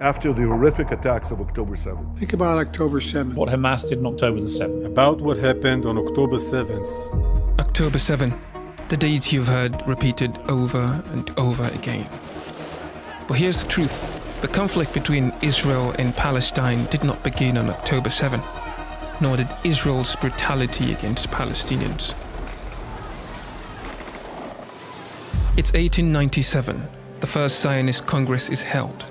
after the horrific attacks of October 7th. Think about October 7th. What Hamas did on October the 7th. About what happened on October 7th. October 7, the date you've heard repeated over and over again. But here's the truth. The conflict between Israel and Palestine did not begin on October 7, nor did Israel's brutality against Palestinians. It's 1897. The first Zionist Congress is held.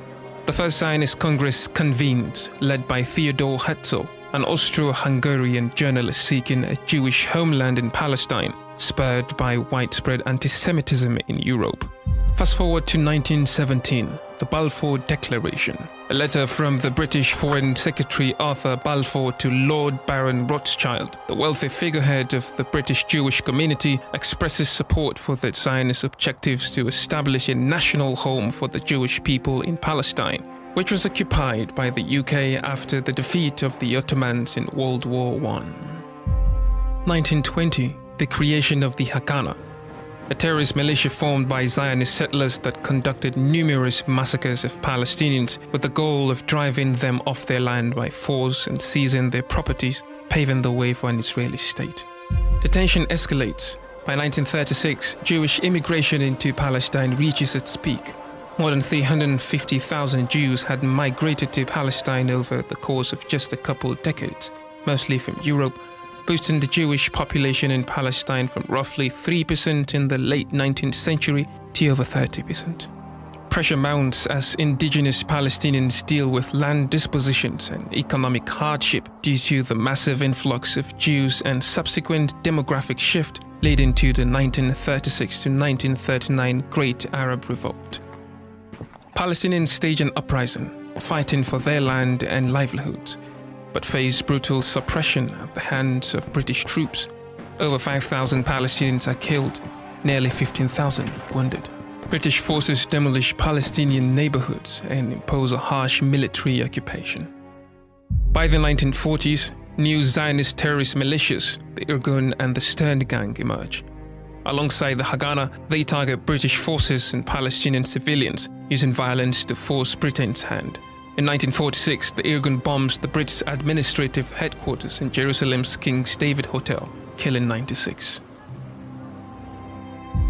The first Zionist Congress convenes, led by Theodor Herzl, an Austro-Hungarian journalist seeking a Jewish homeland in Palestine, spurred by widespread anti-Semitism in Europe. Fast forward to 1917, the Balfour Declaration, a letter from the British Foreign Secretary Arthur Balfour to Lord Baron Rothschild, the wealthy figurehead of the British Jewish community, expresses support for the Zionist objectives to establish a national home for the Jewish people in Palestine, which was occupied by the UK after the defeat of the Ottomans in World War I. 1920, the creation of the Haganah, a terrorist militia formed by Zionist settlers that conducted numerous massacres of Palestinians with the goal of driving them off their land by force and seizing their properties, paving the way for an Israeli state. The tension escalates. By 1936, Jewish immigration into Palestine reaches its peak. More than 350,000 Jews had migrated to Palestine over the course of just a couple of decades, mostly from Europe, boosting the Jewish population in Palestine from roughly 3% in the late 19th century to over 30%. Pressure mounts as indigenous Palestinians deal with land dispositions and economic hardship due to the massive influx of Jews and subsequent demographic shift leading to the 1936 to 1939 Great Arab Revolt. Palestinians stage an uprising, fighting for their land and livelihoods, but face brutal suppression at the hands of British troops. Over 5,000 Palestinians are killed, nearly 15,000 wounded. British forces demolish Palestinian neighborhoods and impose a harsh military occupation. By the 1940s, new Zionist terrorist militias, the Irgun and the Stern Gang, emerge. Alongside the Haganah, they target British forces and Palestinian civilians, using violence to force Britain's hand. In 1946, the Irgun bombs the British administrative headquarters in Jerusalem's King's David Hotel, killing 96.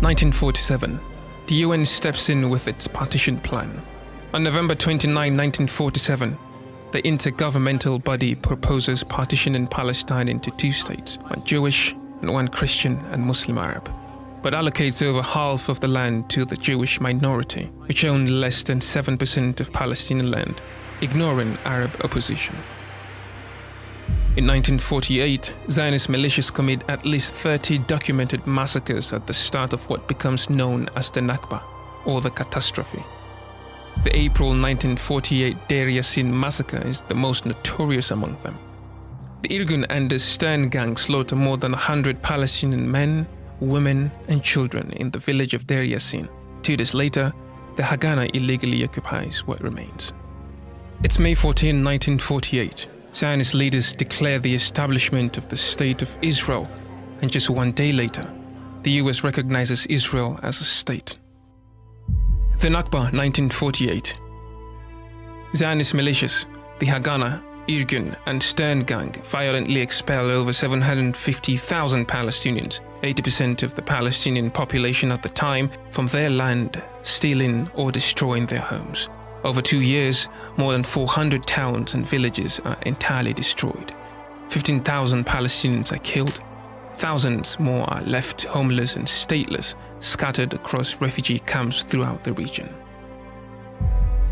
1947, the UN steps in with its partition plan. On November 29, 1947, the intergovernmental body proposes partitioning Palestine into two states, one Jewish and one Christian and Muslim Arab, but allocates over half of the land to the Jewish minority, which owned less than 7% of Palestinian land, ignoring Arab opposition. In 1948, Zionist militias commit at least 30 documented massacres at the start of what becomes known as the Nakba, or the catastrophe. The April 1948 Deir Yassin massacre is the most notorious among them. The Irgun and the Stern Gang slaughter more than 100 Palestinian men, women and children in the village of Deir Yassin. 2 days later, the Haganah illegally occupies what remains. It's May 14, 1948. Zionist leaders declare the establishment of the State of Israel, and just 1 day later, the US recognizes Israel as a state. The Nakba, 1948. Zionist militias, the Haganah, Irgun and Stern Gang violently expel over 750,000 Palestinians, 80% of the Palestinian population at the time, from their land, stealing or destroying their homes. Over 2 years, more than 400 towns and villages are entirely destroyed. 15,000 Palestinians are killed. Thousands more are left homeless and stateless, scattered across refugee camps throughout the region.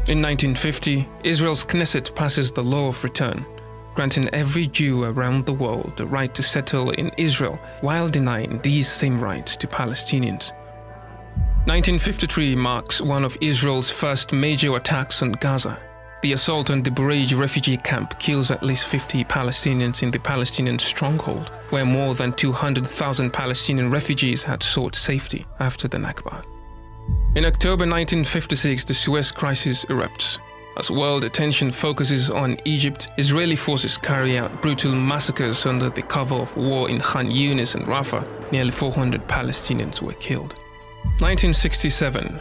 In 1950, Israel's Knesset passes the law of return, granting every Jew around the world the right to settle in Israel while denying these same rights to Palestinians. 1953 marks one of Israel's first major attacks on Gaza. The assault on the Bureij refugee camp kills at least 50 Palestinians in the Palestinian stronghold, where more than 200,000 Palestinian refugees had sought safety after the Nakba. In October 1956, the Suez Crisis erupts. As world attention focuses on Egypt, Israeli forces carry out brutal massacres under the cover of war in Khan Yunis and Rafah. Nearly 400 Palestinians were killed. 1967,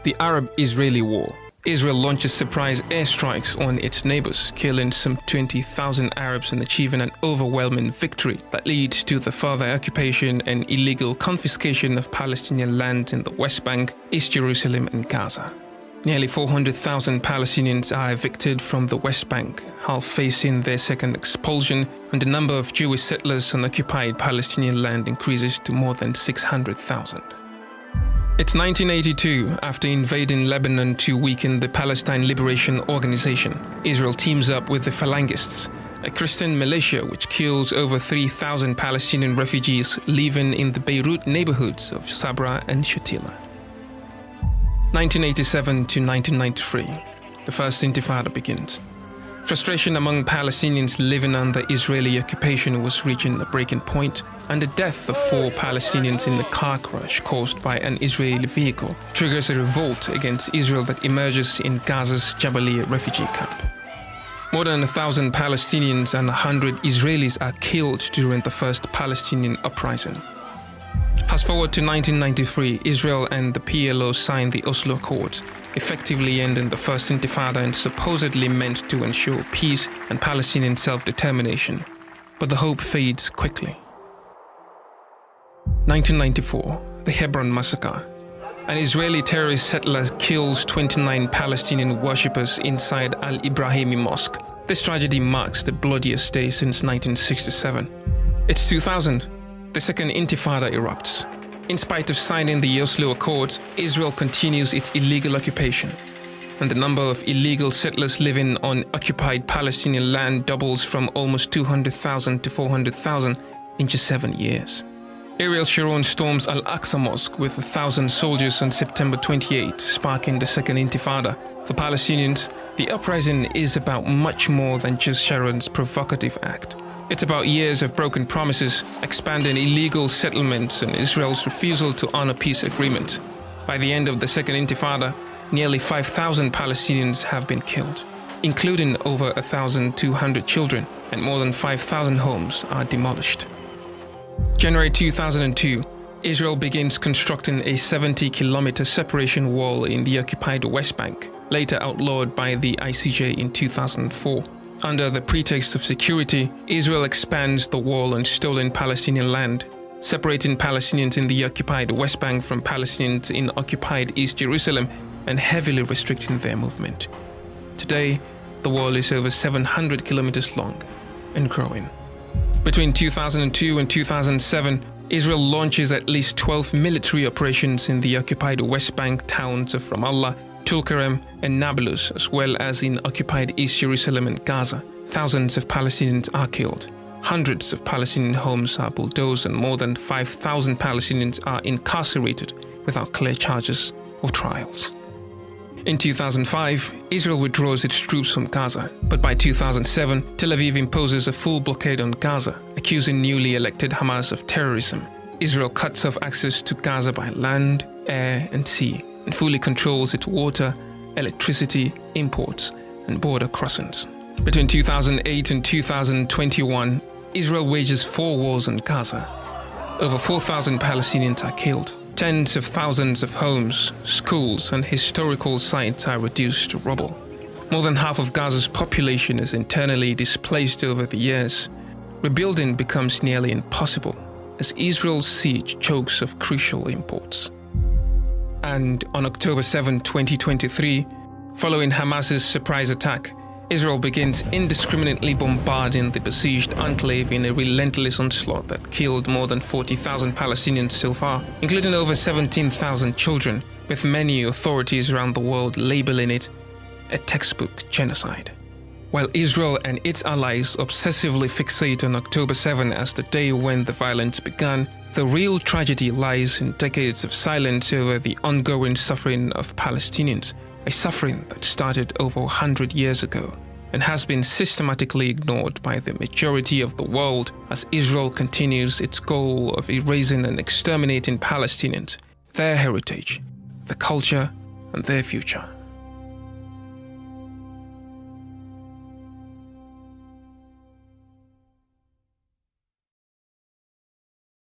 the Arab-Israeli War. Israel launches surprise airstrikes on its neighbors, killing some 20,000 Arabs and achieving an overwhelming victory that leads to the further occupation and illegal confiscation of Palestinian land in the West Bank, East Jerusalem and Gaza. Nearly 400,000 Palestinians are evicted from the West Bank, half facing their second expulsion, and the number of Jewish settlers on occupied Palestinian land increases to more than 600,000. It's 1982, after invading Lebanon to weaken the Palestine Liberation Organization. Israel teams up with the Phalangists, a Christian militia which kills over 3,000 Palestinian refugees living in the Beirut neighborhoods of Sabra and Shatila. 1987 to 1993, the First Intifada begins. Frustration among Palestinians living under Israeli occupation was reaching a breaking point, and the death of 4 Palestinians in the car crash caused by an Israeli vehicle triggers a revolt against Israel that emerges in Gaza's Jabalia refugee camp. More than 1,000 Palestinians and 100 Israelis are killed during the first Palestinian uprising. Fast forward to 1993, Israel and the PLO signed the Oslo Accords, effectively ending the First Intifada and supposedly meant to ensure peace and Palestinian self-determination. But the hope fades quickly. 1994, the Hebron Massacre. An Israeli terrorist settler kills 29 Palestinian worshippers inside Al-Ibrahimi Mosque. This tragedy marks the bloodiest day since 1967. It's 2000. The Second Intifada erupts. In spite of signing the Oslo Accords, Israel continues its illegal occupation, and the number of illegal settlers living on occupied Palestinian land doubles from almost 200,000 to 400,000 in just 7 years. Ariel Sharon storms Al-Aqsa Mosque with 1,000 soldiers on September 28, sparking the Second Intifada. For Palestinians, the uprising is about much more than just Sharon's provocative act. It's about years of broken promises, expanding illegal settlements, and Israel's refusal to honor peace agreements. By the end of the Second Intifada, nearly 5,000 Palestinians have been killed, including over 1,200 children, and more than 5,000 homes are demolished. January 2002, Israel begins constructing a 70-kilometer separation wall in the occupied West Bank, later outlawed by the ICJ in 2004. Under the pretext of security, Israel expands the wall on stolen Palestinian land, separating Palestinians in the occupied West Bank from Palestinians in occupied East Jerusalem and heavily restricting their movement. Today, the wall is over 700 kilometers long and growing. Between 2002 and 2007, Israel launches at least 12 military operations in the occupied West Bank towns of Ramallah, Tulkarem and Nablus, as well as in occupied East Jerusalem and Gaza. Thousands of Palestinians are killed. Hundreds of Palestinian homes are bulldozed and more than 5,000 Palestinians are incarcerated without clear charges or trials. In 2005, Israel withdraws its troops from Gaza, but by 2007, Tel Aviv imposes a full blockade on Gaza, accusing newly elected Hamas of terrorism. Israel cuts off access to Gaza by land, air and sea, and fully controls its water, electricity, imports, and border crossings. Between 2008 and 2021, Israel wages 4 wars on Gaza. Over 4,000 Palestinians are killed. Tens of thousands of homes, schools, and historical sites are reduced to rubble. More than half of Gaza's population is internally displaced over the years. Rebuilding becomes nearly impossible as Israel's siege chokes off crucial imports. And on October 7, 2023, following Hamas's surprise attack, Israel begins indiscriminately bombarding the besieged enclave in a relentless onslaught that killed more than 40,000 Palestinians so far, including over 17,000 children, with many authorities around the world labeling it a textbook genocide. While Israel and its allies obsessively fixate on October 7 as the day when the violence began, the real tragedy lies in decades of silence over the ongoing suffering of Palestinians, a suffering that started over 100 years ago and has been systematically ignored by the majority of the world as Israel continues its goal of erasing and exterminating Palestinians, their heritage, their culture, and their future.